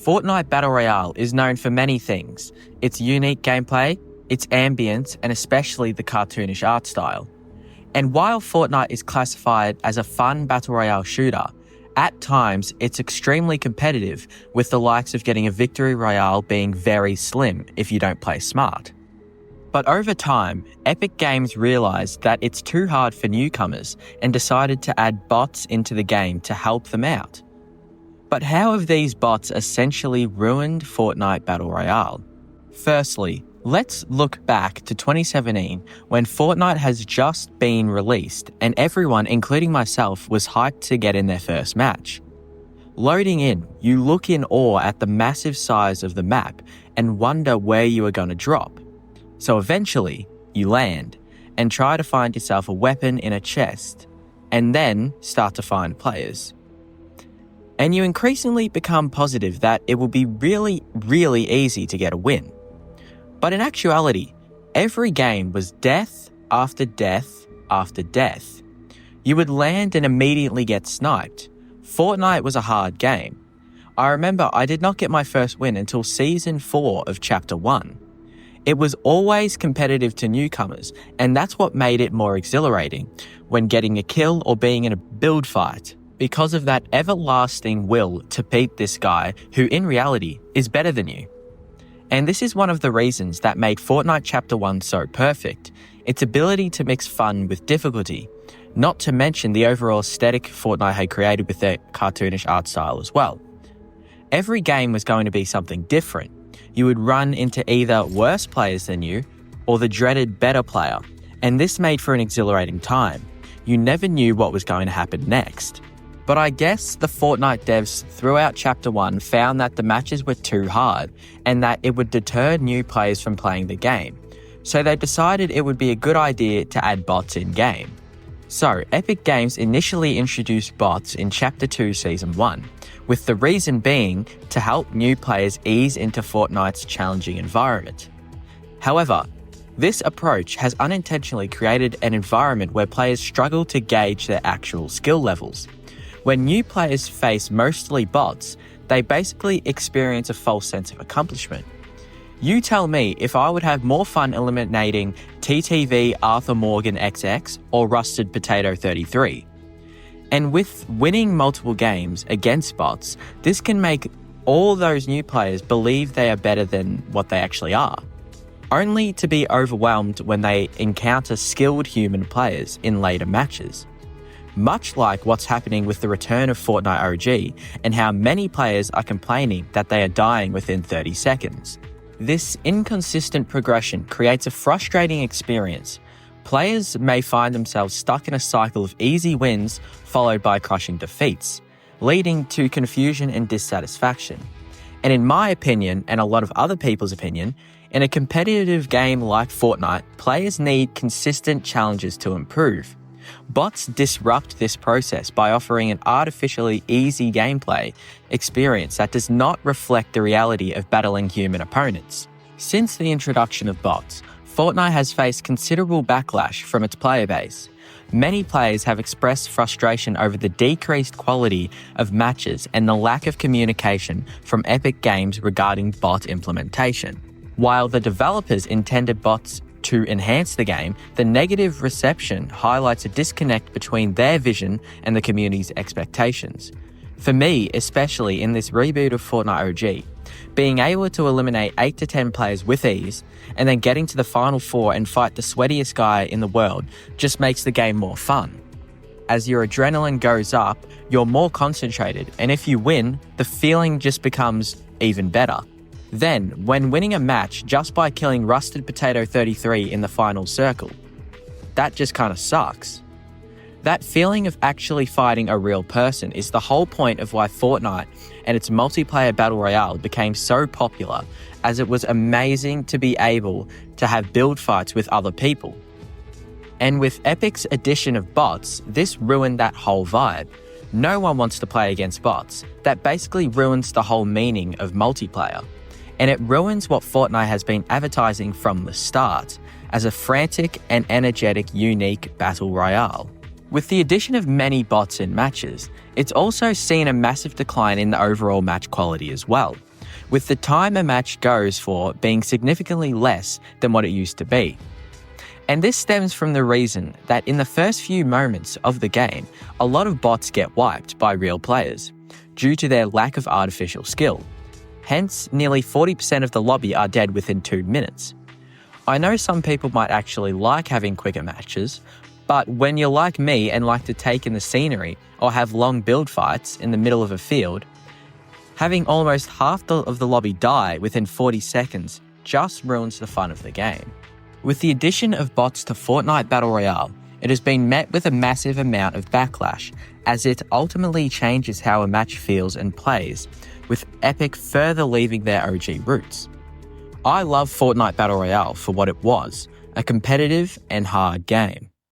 Fortnite Battle Royale is known for many things: its unique gameplay, its ambience, and especially the cartoonish art style. And while Fortnite is classified as a fun Battle Royale shooter, at times it's extremely competitive, with the likes of getting a victory royale being very slim if you don't play smart. But over time, Epic Games realised that it's too hard for newcomers and decided to add bots into the game to help them out. But how have these bots essentially ruined Fortnite Battle Royale? Firstly, let's look back to 2017 when Fortnite has just been released and everyone, including myself, was hyped to get in their first match. Loading in, you look in awe at the massive size of the map and wonder where you are going to drop. So eventually, you land and try to find yourself a weapon in a chest, and then start to find players. And you increasingly become positive that it will be really, really easy to get a win. But in actuality, every game was death after death after death. You would land and immediately get sniped. Fortnite was a hard game. I remember I did not get my first win until Season 4 of Chapter 1. It was always competitive to newcomers, and that's what made it more exhilarating when getting a kill or being in a build fight, because of that everlasting will to beat this guy who in reality is better than you. And this is one of the reasons that made Fortnite Chapter 1 so perfect: its ability to mix fun with difficulty, not to mention the overall aesthetic Fortnite had created with their cartoonish art style as well. Every game was going to be something different. You would run into either worse players than you or the dreaded better player, and this made for an exhilarating time. You never knew what was going to happen next. But I guess the Fortnite devs throughout Chapter 1 found that the matches were too hard and that it would deter new players from playing the game. So they decided it would be a good idea to add bots in-game. So Epic Games initially introduced bots in Chapter 2 Season 1, with the reason being to help new players ease into Fortnite's challenging environment. However, this approach has unintentionally created an environment where players struggle to gauge their actual skill levels. When new players face mostly bots, they basically experience a false sense of accomplishment. You tell me if I would have more fun eliminating TTV Arthur Morgan XX or Rusted Potato 33. And with winning multiple games against bots, this can make all those new players believe they are better than what they actually are, only to be overwhelmed when they encounter skilled human players in later matches. Much like what's happening with the return of Fortnite OG and how many players are complaining that they are dying within 30 seconds. This inconsistent progression creates a frustrating experience. Players may find themselves stuck in a cycle of easy wins followed by crushing defeats, leading to confusion and dissatisfaction. And in my opinion, and a lot of other people's opinion, in a competitive game like Fortnite, players need consistent challenges to improve. Bots disrupt this process by offering an artificially easy gameplay experience that does not reflect the reality of battling human opponents. Since the introduction of bots, Fortnite has faced considerable backlash from its player base. Many players have expressed frustration over the decreased quality of matches and the lack of communication from Epic Games regarding bot implementation. While the developers intended bots to enhance the game, the negative reception highlights a disconnect between their vision and the community's expectations. For me, especially in this reboot of Fortnite OG, being able to eliminate 8 to 10 players with ease, and then getting to the final 4 and fight the sweatiest guy in the world just makes the game more fun. As your adrenaline goes up, you're more concentrated, and if you win, the feeling just becomes even better. Then, when winning a match just by killing Rusted Potato 33 in the final circle, that just kind of sucks. That feeling of actually fighting a real person is the whole point of why Fortnite and its multiplayer battle royale became so popular, as it was amazing to be able to have build fights with other people. And with Epic's addition of bots, this ruined that whole vibe. No one wants to play against bots. That basically ruins the whole meaning of multiplayer. And it ruins what Fortnite has been advertising from the start as a frantic and energetic, unique battle royale. With the addition of many bots in matches, it's also seen a massive decline in the overall match quality as well. with the time a match goes for being significantly less than what it used to be. And this stems from the reason that in the first few moments of the game, a lot of bots get wiped by real players due to their lack of artificial skill. Hence, nearly 40% of the lobby are dead within 2 minutes. I know some people might actually like having quicker matches, but when you're like me and like to take in the scenery or have long build fights in the middle of a field, having almost half of the lobby die within 40 seconds just ruins the fun of the game. With the addition of bots to Fortnite Battle Royale, it has been met with a massive amount of backlash, as it ultimately changes how a match feels and plays, with Epic further leaving their OG roots. I love Fortnite Battle Royale for what it was, a competitive and hard game.